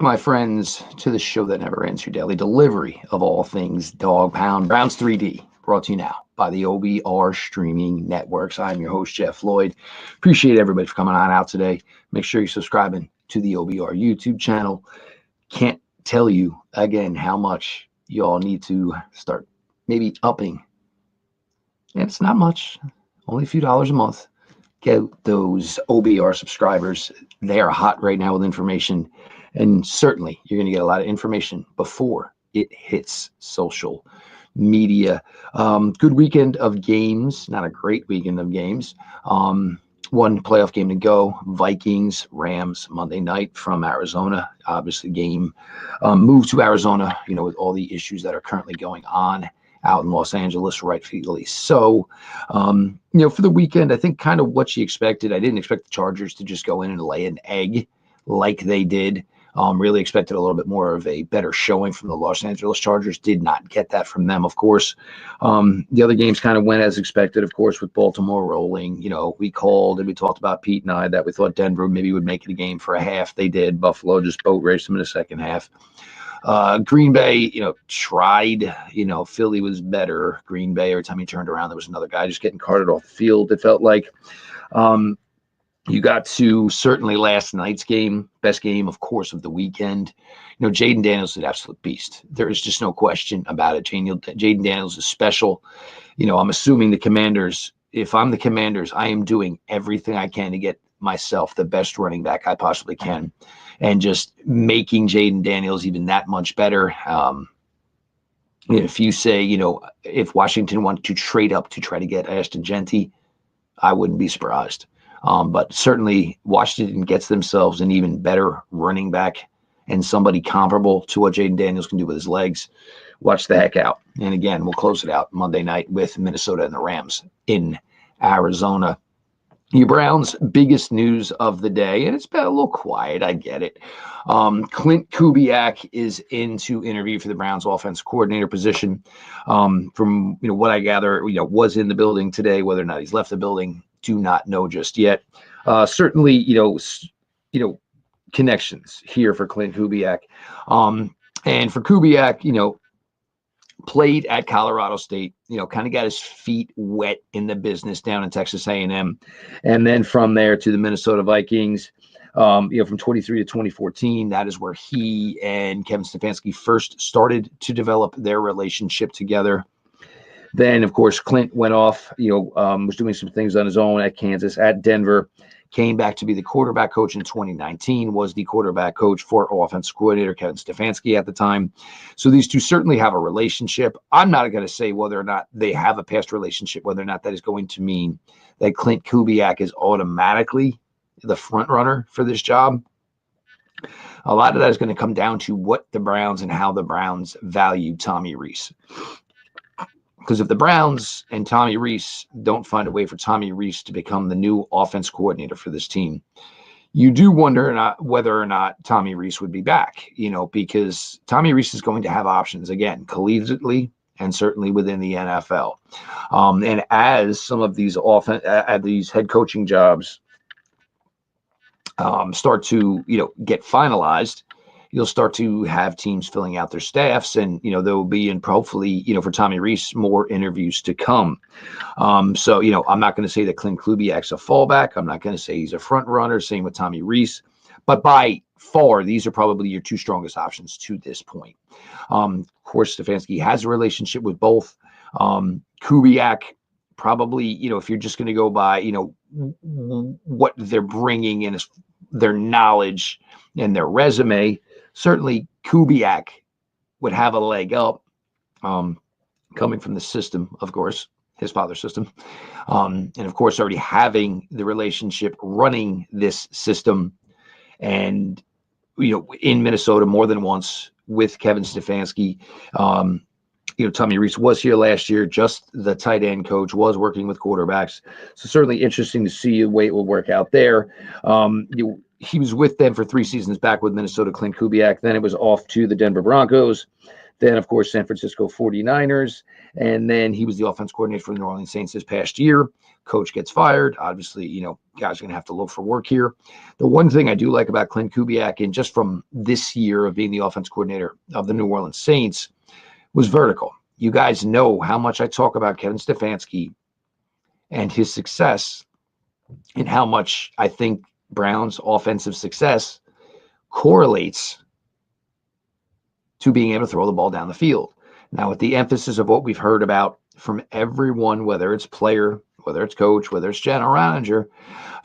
My friends, to the show that never ends, your daily delivery of all things dog pound. Browns 3D, brought to you now by the OBR streaming networks. I'm your host, Jeff Lloyd. Appreciate everybody for coming on out today. Make sure you're subscribing to the OBR YouTube channel. Can't tell you again how much y'all need to start maybe upping. And it's not much, only a few dollars a month. Get those OBR subscribers. They are hot right now with information. And certainly you're going to get a lot of information before it hits social media. Good weekend of games, not a great weekend of games. One playoff game to go. Vikings, Rams, Monday night from Arizona. Obviously game moved to Arizona, with all the issues that are currently going on out in Los Angeles, rightfully so. For the weekend, I think kind of what you expected. I didn't expect the Chargers to just go in and lay an egg like they did. Really expected a little bit more of a better showing from the Los Angeles Chargers. Did not get that from them, of course. The other games kind of went as expected, of course, with Baltimore rolling. We called and we talked about Pete and I that we thought Denver maybe would make it a game for a half. They did. Buffalo just boat raced them in the second half. Green Bay, tried. Philly was better. Green Bay, every time he turned around, there was another guy just getting carted off the field, it felt like. You got to certainly last night's game, best game, of course, of the weekend. Jaden Daniels is an absolute beast. There is just no question about it. Jaden Daniels is special. I'm assuming the Commanders, if I'm the Commanders, I am doing everything I can to get myself the best running back I possibly can and just making Jaden Daniels even that much better. If you say, if Washington wanted to trade up to try to get Ashton Genty, I wouldn't be surprised. But certainly Washington gets themselves an even better running back and somebody comparable to what Jaden Daniels can do with his legs. Watch the heck out. And again, we'll close it out Monday night with Minnesota and the Rams in Arizona. Your Browns' biggest news of the day, and it's been a little quiet, I get it. Klint Kubiak is in to interview for the Browns' offense coordinator position. From what I gather, was in the building today. Whether or not he's left the building, do not know just yet. Certainly, connections here for Klint Kubiak. And for Kubiak, played at Colorado State, kind of got his feet wet in the business down in Texas A&M. And then from there to the Minnesota Vikings, from 23 to 2014, that is where he and Kevin Stefanski first started to develop their relationship together. Then, of course, Klint went off, was doing some things on his own at Kansas, at Denver, came back to be the quarterback coach in 2019, was the quarterback coach for offensive coordinator Kevin Stefanski at the time. So these two certainly have a relationship. I'm not going to say whether or not they have a past relationship, whether or not that is going to mean that Klint Kubiak is automatically the front runner for this job. A lot of that is going to come down to what the Browns and how the Browns value Tommy Rees. Because if the Browns and Tommy Rees don't find a way for Tommy Rees to become the new offense coordinator for this team, you do wonder whether or not Tommy Rees would be back, because Tommy Rees is going to have options, again, collegiately and certainly within the NFL. And as some of these these head coaching jobs start to, get finalized, you'll start to have teams filling out their staffs, and there will be, and hopefully, for Tommy Rees, more interviews to come. So I'm not going to say that Klint Kubiak's a fallback. I'm not going to say he's a front runner. Same with Tommy Rees, but by far, these are probably your two strongest options to this point. Of course, Stefanski has a relationship with both. Kubiak probably, if you're just going to go by, what they're bringing in is their knowledge and their resume. Certainly, Kubiak would have a leg up, coming from the system, of course, his father's system. And, of course, already having the relationship running this system and, in Minnesota more than once with Kevin Stefanski. Tommy Rees was here last year, just the tight end coach, was working with quarterbacks. So certainly interesting to see the way it will work out there. He was with them for 3 seasons back with Minnesota, Klint Kubiak. Then it was off to the Denver Broncos. Then, of course, San Francisco 49ers. And then he was the offense coordinator for the New Orleans Saints this past year. Coach gets fired. Obviously, guys are going to have to look for work here. The one thing I do like about Klint Kubiak, and just from this year of being the offense coordinator of the New Orleans Saints, was vertical. You guys know how much I talk about Kevin Stefanski and his success, and how much I think Brown's offensive success correlates to being able to throw the ball down the field. Now, with the emphasis of what we've heard about from everyone, whether it's player, whether it's coach, whether it's general manager,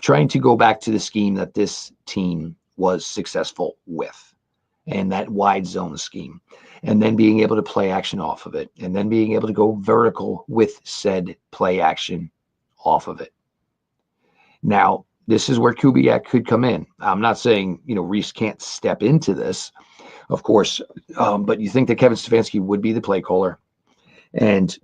trying to go back to the scheme that this team was successful with, and that wide zone scheme, and then being able to play action off of it, and then being able to go vertical with said play action off of it. Now, this is where Kubiak could come in. I'm not saying, Reese can't step into this, of course, but you think that Kevin Stefanski would be the play caller. And,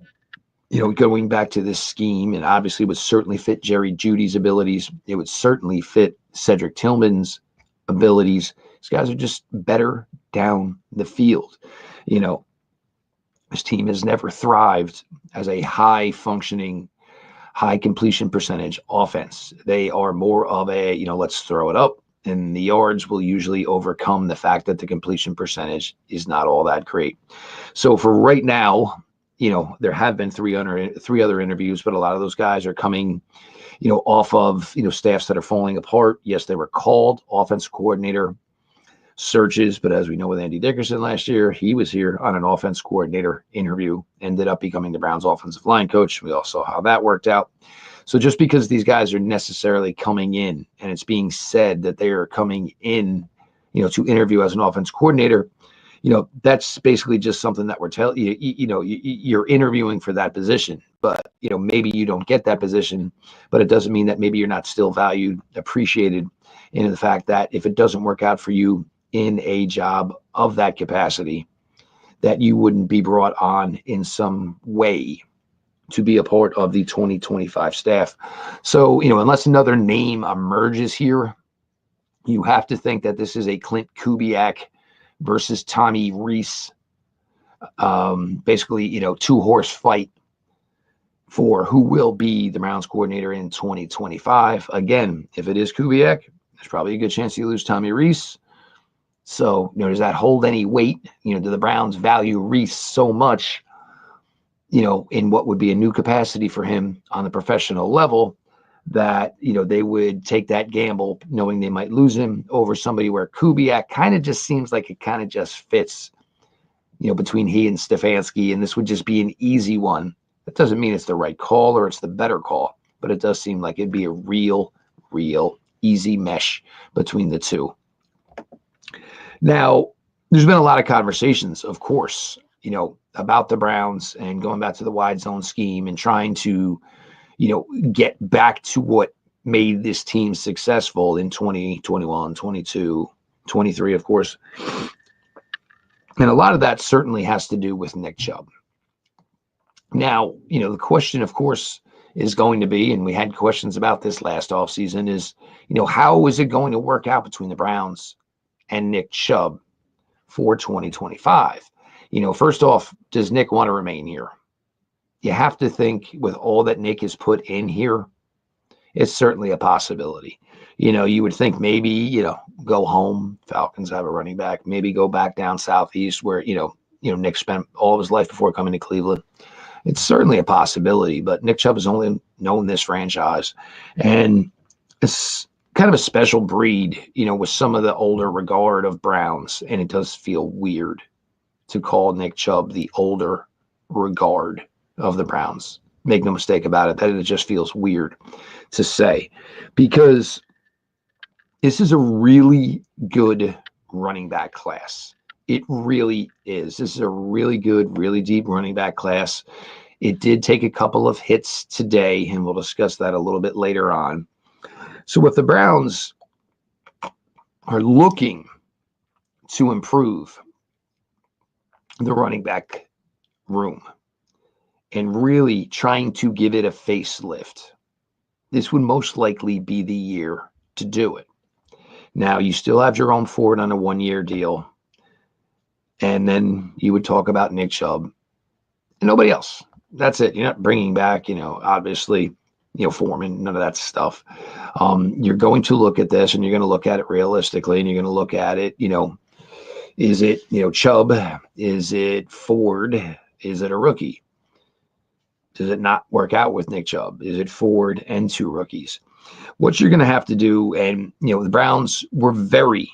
going back to this scheme, and obviously would certainly fit Jerry Jeudy's abilities. It would certainly fit Cedric Tillman's abilities. These guys are just better down the field. This team has never thrived as a high-functioning, high completion percentage offense. They are more of a, let's throw it up, and the yards will usually overcome the fact that the completion percentage is not all that great. So for right now, there have been three other interviews, but a lot of those guys are coming, off of, staffs that are falling apart. Yes, they were called offense coordinator searches, but as we know with Andy Dickerson last year, he was here on an offense coordinator interview, ended up becoming the Browns offensive line coach. We all saw how that worked out. So just because these guys are necessarily coming in, and it's being said that they are coming in, to interview as an offense coordinator, that's basically just something that we're telling you, you're interviewing for that position, but, maybe you don't get that position, but it doesn't mean that maybe you're not still valued, appreciated in the fact that if it doesn't work out for you in a job of that capacity, that you wouldn't be brought on in some way to be a part of the 2025 staff. So, unless another name emerges here, you have to think that this is a Klint Kubiak versus Tommy Rees, basically, two-horse fight for who will be the Browns coordinator in 2025. Again, if it is Kubiak, there's probably a good chance you lose Tommy Rees. So, does that hold any weight? Do the Browns value Rees so much, in what would be a new capacity for him on the professional level, that, they would take that gamble knowing they might lose him over somebody where Kubiak kind of just seems like it kind of just fits, between he and Stefanski, and this would just be an easy one. That doesn't mean it's the right call or it's the better call, but it does seem like it'd be a real easy mesh between the two. Now, there's been a lot of conversations, of course, about the Browns and going back to the wide zone scheme and trying to, get back to what made this team successful in 2021, 22, 23, of course. And a lot of that certainly has to do with Nick Chubb. Now, the question, of course, is going to be, and we had questions about this last offseason, is, how is it going to work out between the Browns and Nick Chubb for 2025? First off, does Nick want to remain here? You have to think with all that Nick has put in here, it's certainly a possibility. You would think maybe, go home. Falcons have a running back, maybe go back down southeast where, Nick spent all of his life before coming to Cleveland. It's certainly a possibility, but Nick Chubb has only known this franchise, and it's kind of a special breed, with some of the older regard of Browns. And it does feel weird to call Nick Chubb the older regard of the Browns. Make no mistake about it, that it just feels weird to say, because this is a really good running back class. It really is. This is a really good, really deep running back class. It did take a couple of hits today, and we'll discuss that a little bit later on. So if the Browns are looking to improve the running back room and really trying to give it a facelift, this would most likely be the year to do it. Now, you still have Jerome Ford on a one-year deal. And then you would talk about Nick Chubb and nobody else. That's it. You're not bringing back, obviously, Foreman, none of that stuff. You're going to look at this and you're going to look at it realistically, and you're going to look at it, is it, Chubb? Is it Ford? Is it a rookie? Does it not work out with Nick Chubb? Is it Ford and 2 rookies? What you're going to have to do, and, the Browns were very,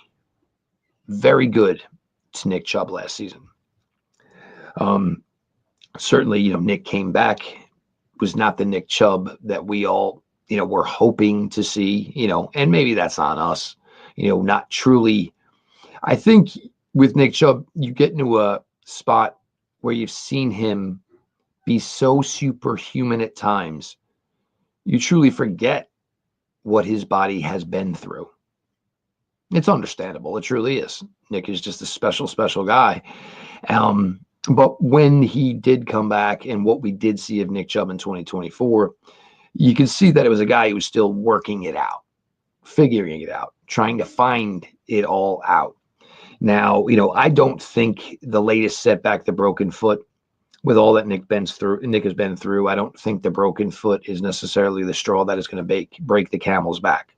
very good to Nick Chubb last season. Certainly, Nick came back, was not the Nick Chubb that we all, were hoping to see, and maybe that's on us, not truly. I think with Nick Chubb, you get into a spot where you've seen him be so superhuman at times, you truly forget what his body has been through. It's understandable. It truly is. Nick is just a special, special guy. But when he did come back and what we did see of Nick Chubb in 2024, you could see that it was a guy who was still working it out, figuring it out, trying to find it all out. Now, I don't think the latest setback, the broken foot, with all that Nick has been through, I don't think the broken foot is necessarily the straw that is going to break the camel's back.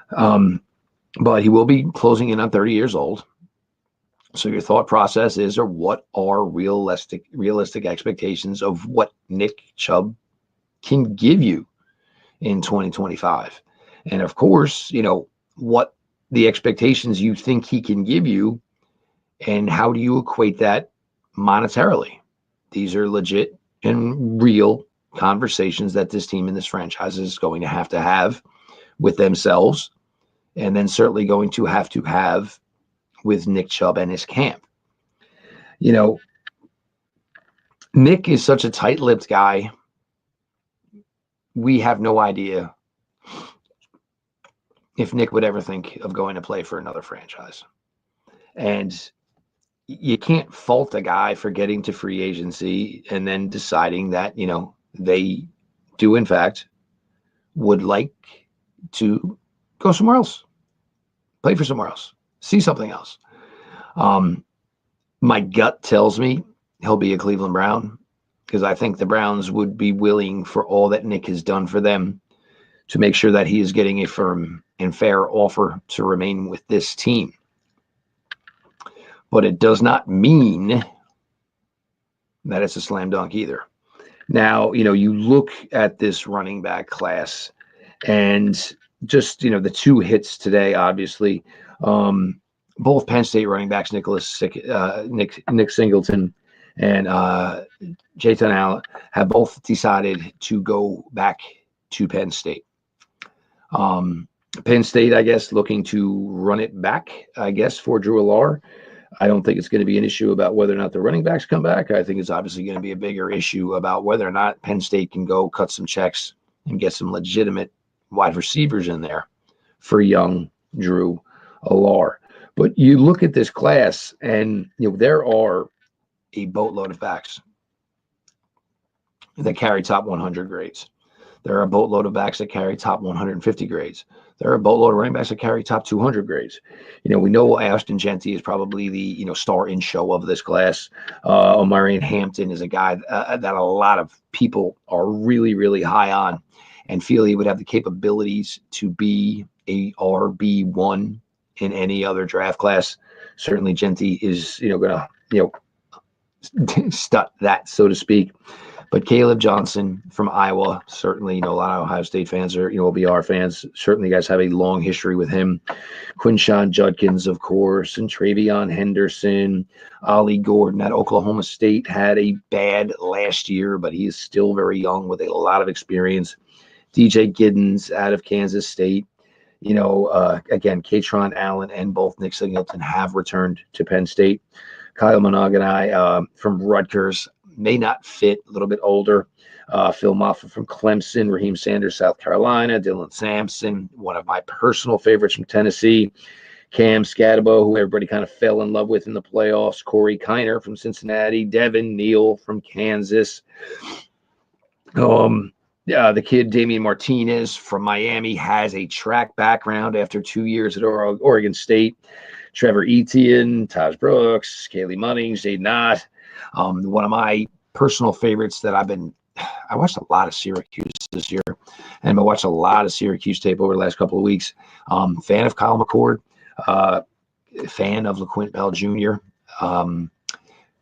But he will be closing in on 30 years old. So your thought process is, or what are realistic expectations of what Nick Chubb can give you in 2025? And of course, what the expectations you think he can give you, and how do you equate that monetarily? These are legit and real conversations that this team and this franchise is going to have with themselves, and then certainly going to have with Nick Chubb and his camp. Nick is such a tight-lipped guy. We have no idea if Nick would ever think of going to play for another franchise. And you can't fault a guy for getting to free agency and then deciding that, they do, in fact, would like to go somewhere else, play for somewhere else, see something else. My gut tells me he'll be a Cleveland Brown, because I think the Browns would be willing, for all that Nick has done for them, to make sure that he is getting a firm and fair offer to remain with this team. But it does not mean that it's a slam dunk either. Now, you look at this running back class, and just, the 2 hits today, obviously, both Penn State running backs, Nick Singleton and Jayton Allen, have both decided to go back to Penn State. Penn State, I guess, looking to run it back, I guess, for Drew Allar. I don't think it's going to be an issue about whether or not the running backs come back. I think it's obviously going to be a bigger issue about whether or not Penn State can go cut some checks and get some legitimate wide receivers in there for young Drew Allar. But you look at this class, and there are a boatload of backs that carry top 100 grades. There are a boatload of backs that carry top 150 grades. There are a boatload of running backs that carry top 200 grades. We know Ashton Jeanty is probably the star in show of this class. Omarion Hampton is a guy that a lot of people are really, really high on, and feel he would have the capabilities to be a RB1 in any other draft class. Certainly Jeanty is going to stut that, so to speak. But Caleb Johnson from Iowa, certainly, a lot of Ohio State fans are, OBR fans. Certainly, you guys have a long history with him. Quinshawn Judkins, of course, and Travion Henderson, Ollie Gordon at Oklahoma State had a bad last year, but he is still very young with a lot of experience. DJ Giddens out of Kansas State. Again, Katron Allen and both Nick Singleton have returned to Penn State. Kyle Monaganai from Rutgers may not fit, a little bit older. Phil Moffitt from Clemson, Raheem Sanders, South Carolina, Dylan Sampson, one of my personal favorites from Tennessee, Cam Scatabo, who everybody kind of fell in love with in the playoffs, Corey Kiner from Cincinnati, Devin Neal from Kansas. The kid, Damian Martinez from Miami, has a track background after 2 years at Oregon State. Trevor Etienne, Taj Brooks, Kaylee Munnings, Jade Knott. One of my personal favorites that I watched a lot of Syracuse this year, and I watched a lot of Syracuse tape over the last couple of weeks. Fan of Kyle McCord, fan of LaQuint Bell Jr.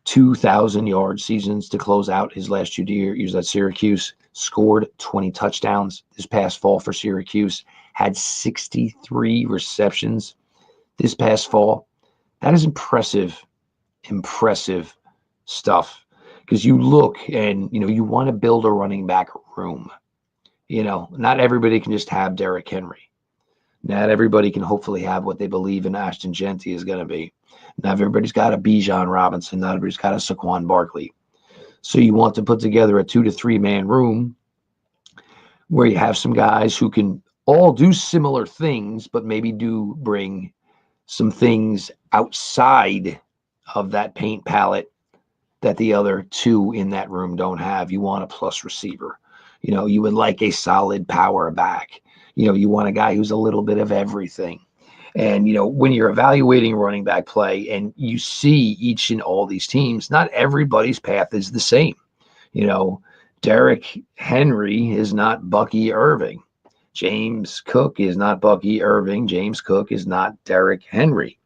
2,000-yard seasons to close out his last 2 years at Syracuse. Scored 20 touchdowns this past fall for Syracuse. Had 63 receptions this past fall. That is impressive stuff. Because you look and, you want to build a running back room. Not everybody can just have Derrick Henry. Not everybody can hopefully have what they believe in Ashton Genty is going to be. Not everybody's got a Bijan Robinson. Not everybody's got a Saquon Barkley. So you want to put together a 2 to 3 man room where you have some guys who can all do similar things, but maybe do bring some things outside of that paint palette that the other 2 in that room don't have. You want a plus receiver. You would like a solid power back. You want a guy who's a little bit of everything. And, when you're evaluating running back play and you see each and all these teams, not everybody's path is the same. Derrick Henry is not Bucky Irving. James Cook is not Bucky Irving. James Cook is not Derrick Henry.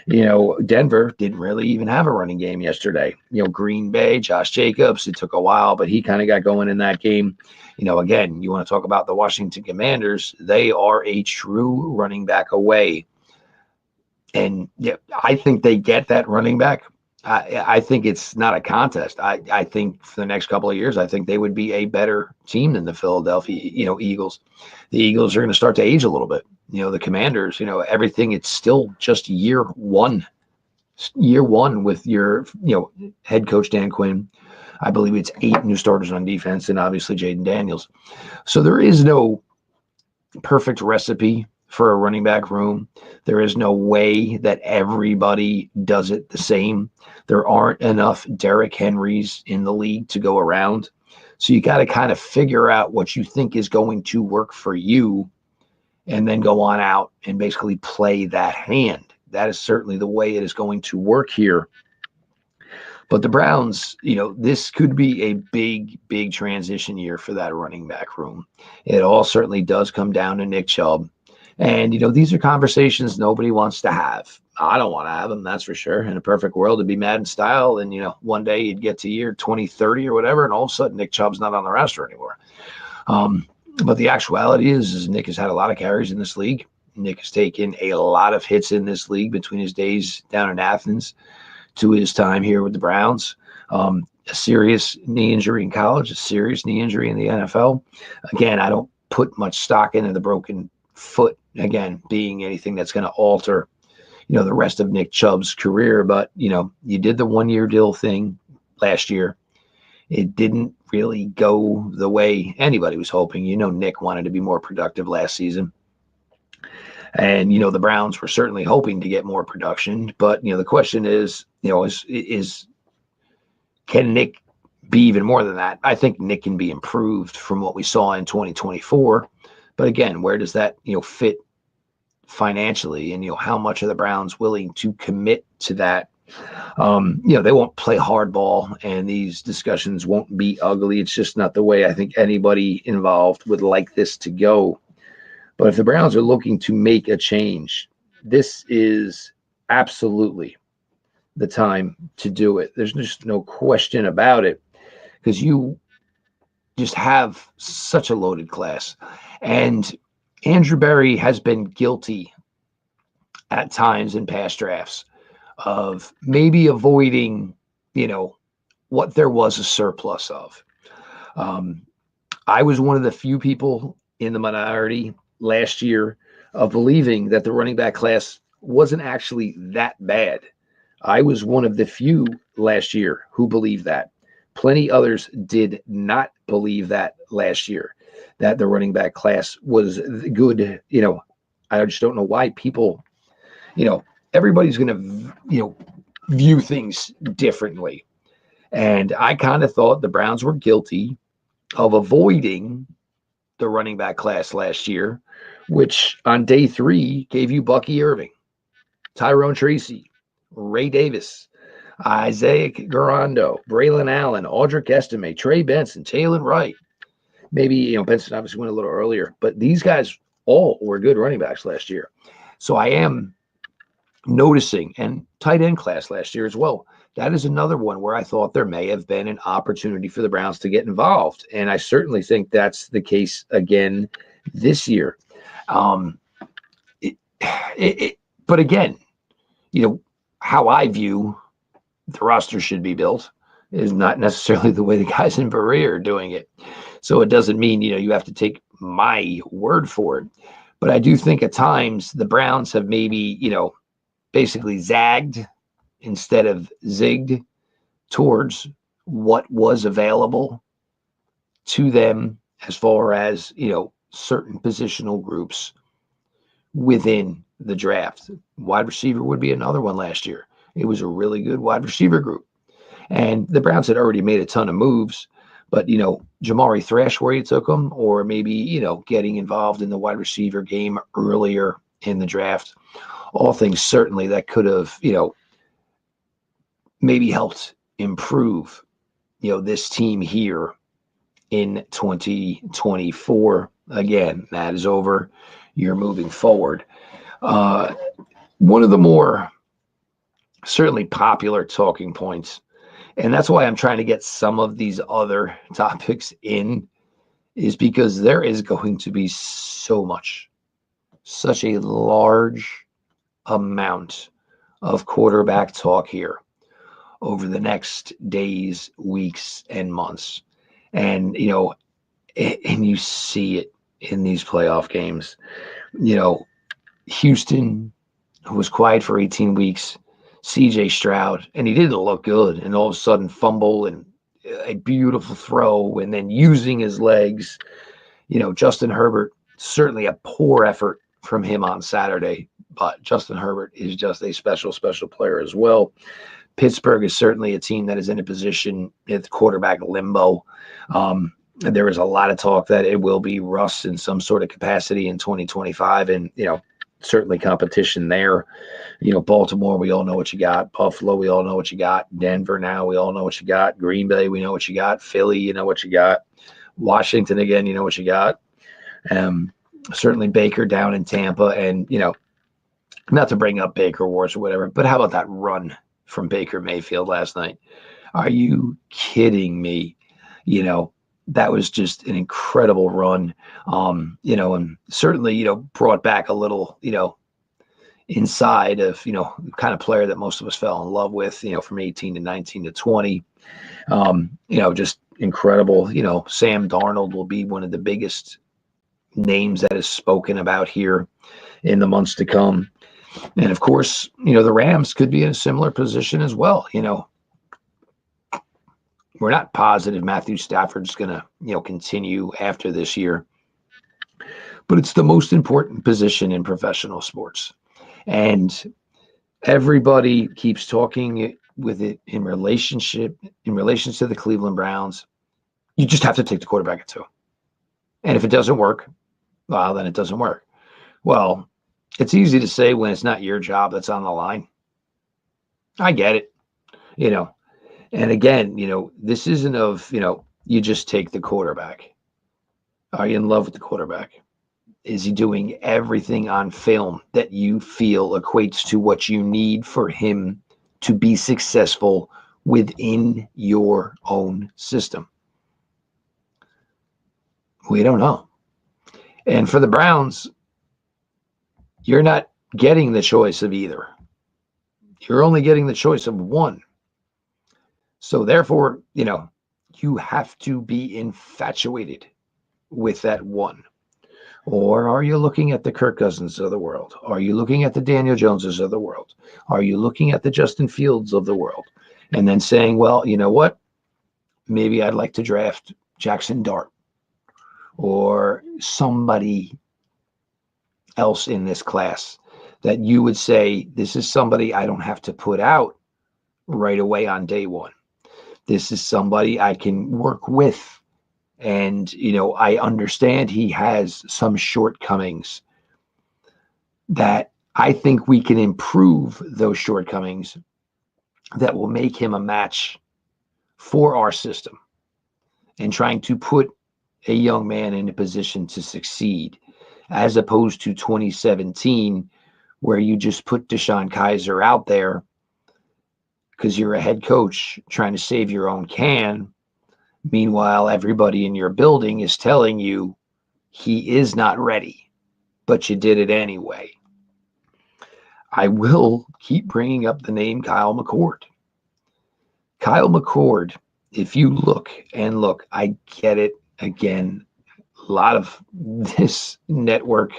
Denver didn't really even have a running game yesterday. Green Bay, Josh Jacobs, it took a while, but he kind of got going in that game. Again, you want to talk about the Washington Commanders. They are a true running back away. And I think they get that running back. I think it's not a contest. I think for the next couple of years, I think they would be a better team than the Philadelphia, Eagles. The Eagles are going to start to age a little bit. The Commanders, everything, it's still just year one with your, head coach Dan Quinn. I believe it's 8 new starters on defense and obviously Jaden Daniels. So there is no perfect recipe for a running back room. There is no way that everybody does it the same. There aren't enough Derrick Henrys in the league to go around. So you got to kind of figure out what you think is going to work for you and then go on out and basically play that hand. That is certainly the way it is going to work here. But the Browns, this could be a big, big transition year for that running back room. It all certainly does come down to Nick Chubb. And, these are conversations nobody wants to have. I don't want to have them, that's for sure. In a perfect world, it'd be Madden style. And, one day you'd get to year 2030 or whatever, and all of a sudden Nick Chubb's not on the roster anymore. But the actuality is Nick has had a lot of carries in this league. Nick has taken a lot of hits in this league between his days down in Athens to his time here with the Browns. A serious knee injury in college, a serious knee injury in the NFL. Again, I don't put much stock into the broken foot, again, being anything that's going to alter, the rest of Nick Chubb's career. But, you did the 1-year deal thing last year. It didn't really go the way anybody was hoping. Nick wanted to be more productive last season. And, the Browns were certainly hoping to get more production. But, the question is, can Nick be even more than that? I think Nick can be improved from what we saw in 2024. But again, where does that, fit financially? And, how much are the Browns willing to commit to that? They won't play hardball and these discussions won't be ugly. It's just not the way I think anybody involved would like this to go. But if the Browns are looking to make a change, this is absolutely the time to do it. There's just no question about it, because you just have such a loaded class. And Andrew Berry has been guilty at times in past drafts of maybe avoiding, what there was a surplus of. I was one of the few people in the minority last year of believing that the running back class wasn't actually that bad. I was one of the few last year who believed that. Plenty others did not believe that last year, that the running back class was good. I just don't know why people, everybody's going to, view things differently. And I kind of thought the Browns were guilty of avoiding the running back class last year, which on day 3 gave you Bucky Irving, Tyrone Tracy, Ray Davis, Isaiah Garando, Braylon Allen, Audric Estime, Trey Benson, Taylor Wright. Maybe, Benson obviously went a little earlier, but these guys all were good running backs last year. So I am noticing, and tight end class last year as well. That is another one where I thought there may have been an opportunity for the Browns to get involved. And I certainly think that's the case again this year. But again, how I view the roster should be built is not necessarily the way the guys in Berea are doing it. So it doesn't mean, you have to take my word for it. But I do think at times the Browns have maybe, basically zagged instead of zigged towards what was available to them as far as, certain positional groups within the draft. Wide receiver would be another one last year. It was a really good wide receiver group. And the Browns had already made a ton of moves, but, Jamari Thrash, where you took him, or maybe, getting involved in the wide receiver game earlier in the draft, all things certainly that could have, maybe helped improve, this team here in 2024. Again, that is over. You're moving forward. One of the more certainly popular talking points, and that's why I'm trying to get some of these other topics in, is because there is going to be such a large amount of quarterback talk here over the next days, weeks, and months. And, and you see it in these playoff games. Houston, who was quiet for 18 weeks, CJ Stroud, and he didn't look good, and all of a sudden fumble and a beautiful throw, and then using his legs. Justin Herbert, certainly a poor effort from him on Saturday, but Justin Herbert is just a special, special player as well. Pittsburgh is certainly a team that is in a position at quarterback limbo. There is a lot of talk that it will be Russ in some sort of capacity in 2025, and, certainly competition there. Baltimore, we all know what you got. Buffalo, we all know what you got. Denver, now we all know what you got. Green Bay, we know what you got. Philly, you know what you got. Washington, again, you know what you got. Certainly Baker down in Tampa, and, not to bring up Baker Wars or whatever, but how about that run from Baker Mayfield last night? Are you kidding me? That was just an incredible run, and certainly, brought back a little, inside of, the kind of player that most of us fell in love with, from 18 to 19 to 20, just incredible. Sam Darnold will be one of the biggest names that is spoken about here in the months to come. And of course, the Rams could be in a similar position as well. We're not positive Matthew Stafford's going to, continue after this year, but it's the most important position in professional sports. And everybody keeps talking with it in relation to the Cleveland Browns. You just have to take the quarterback at 2. And if it doesn't work, well, then it doesn't work. Well, it's easy to say when it's not your job that's on the line. I get it, And again, this isn't of, you just take the quarterback. Are you in love with the quarterback? Is he doing everything on film that you feel equates to what you need for him to be successful within your own system? We don't know. And for the Browns, you're not getting the choice of either. You're only getting the choice of one. So therefore, you have to be infatuated with that one. Or are you looking at the Kirk Cousins of the world? Are you looking at the Daniel Joneses of the world? Are you looking at the Justin Fields of the world? And then saying, well, you know what? Maybe I'd like to draft Jackson Dart or somebody else in this class that you would say, this is somebody I don't have to put out right away on day one. This is somebody I can work with And, I understand he has some shortcomings that I think we can improve those shortcomings that will make him a match for our system and trying to put a young man in a position to succeed, as opposed to 2017, where you just put Deshaun Kaiser out there because you're a head coach trying to save your own can. Meanwhile, everybody in your building is telling you he is not ready, but you did it anyway. I will keep bringing up the name Kyle McCord. Kyle McCord, if you look, I get it again. A lot of this network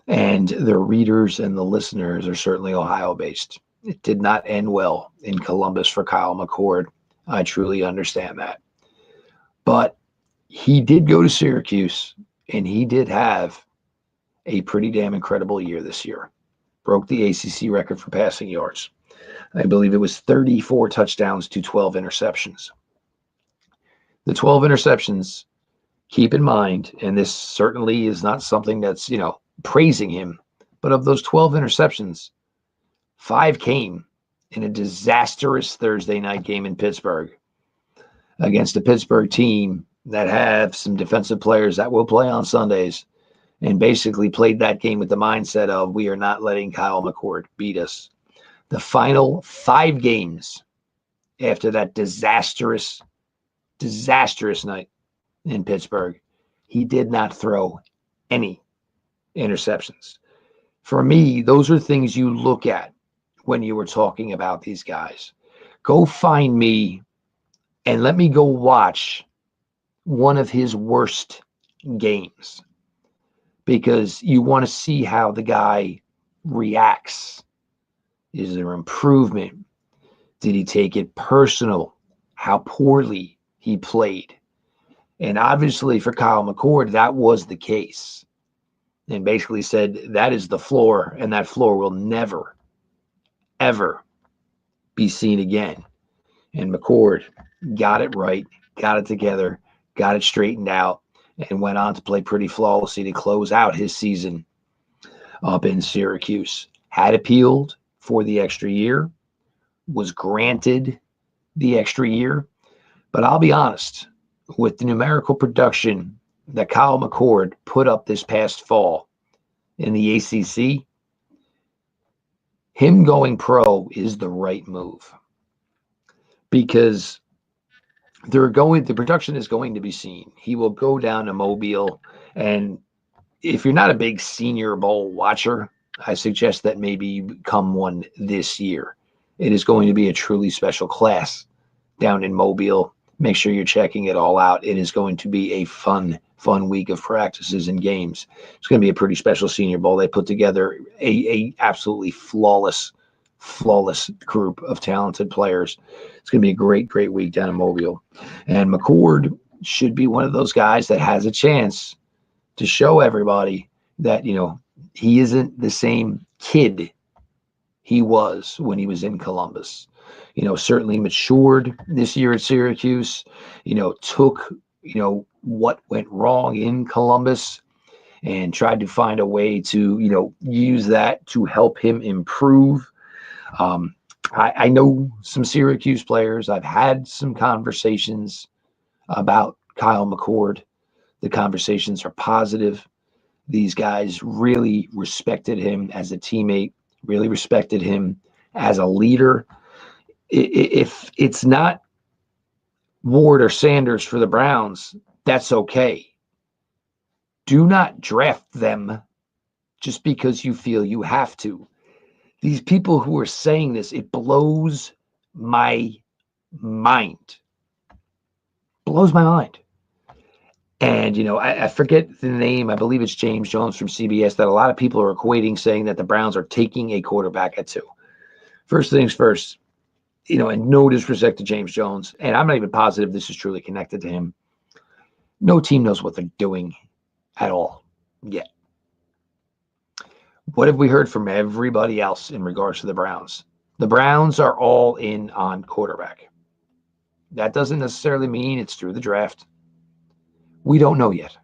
and the readers and the listeners are certainly Ohio-based. It did not end well in Columbus for Kyle McCord. I truly understand that. But he did go to Syracuse, and he did have a pretty damn incredible year this year. Broke the ACC record for passing yards. I believe it was 34 touchdowns to 12 interceptions. The 12 interceptions, keep in mind, and this certainly is not something that's, praising him, but of those 12 interceptions, 5 came in a disastrous Thursday night game in Pittsburgh against a Pittsburgh team that have some defensive players that will play on Sundays, and basically played that game with the mindset of, we are not letting Kyle McCord beat us. The final 5 games after that disastrous night in Pittsburgh, he did not throw any interceptions. For me, those are things you look at when you were talking about these guys. Go find me and let me go watch one of his worst games, because you want to see how the guy reacts. Is there improvement? Did he take it personal? How poorly he played? And obviously for Kyle McCord, that was the case. And basically said that is the floor, and that floor will never, ever be seen again. And McCord got it right, got it together, got it straightened out, and went on to play pretty flawlessly to close out his season up in Syracuse. Had appealed for the extra year, was granted the extra year. But I'll be honest, with the numerical production that Kyle McCord put up this past fall in the ACC, him going pro is the right move, because the production is going to be seen. He will go down to Mobile, and if you're not a big Senior Bowl watcher, I suggest that maybe you become one this year. It is going to be a truly special class down in Mobile. Make sure you're checking it all out. It is going to be a fun week of practices and games. It's going to be a pretty special Senior Bowl. They put together a absolutely flawless group of talented players. It's going to be a great week down in Mobile. And McCord should be one of those guys that has a chance to show everybody that, he isn't the same kid he was when he was in Columbus. Certainly matured this year at Syracuse, took, what went wrong in Columbus and tried to find a way to, use that to help him improve. I know some Syracuse players. I've had some conversations about Kyle McCord. The conversations are positive. These guys really respected him as a teammate, really respected him as a leader. If it's not Ward or Sanders for the Browns, that's okay. Do not draft them just because you feel you have to. These people who are saying this, it blows my mind. Blows my mind. And, I forget the name. I believe it's James Jones from CBS, that a lot of people are equating, saying that the Browns are taking a quarterback at 2. First things first, and no disrespect to James Jones, and I'm not even positive this is truly connected to him. No team knows what they're doing at all yet. What have we heard from everybody else in regards to the Browns? The Browns are all in on quarterback. That doesn't necessarily mean it's through the draft. We don't know yet.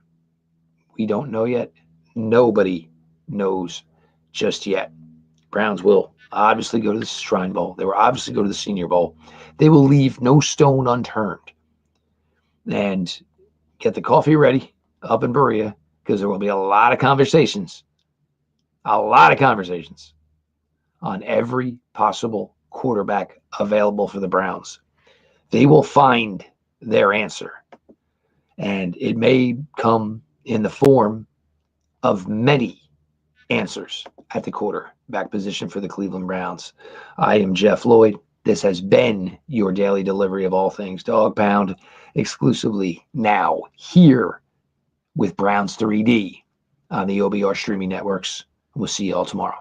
We don't know yet. Nobody knows just yet. Browns will obviously go to the Shrine Bowl. They will obviously go to the Senior Bowl. They will leave no stone unturned. And get the coffee ready up in Berea, because there will be a lot of conversations on every possible quarterback available for the Browns. They will find their answer. And it may come in the form of many answers at the quarterback position for the Cleveland Browns. I am Jeff Lloyd. This has been your daily delivery of all things Dog Pound, exclusively now here with Browns 3D on the OBR streaming networks. We'll see you all tomorrow.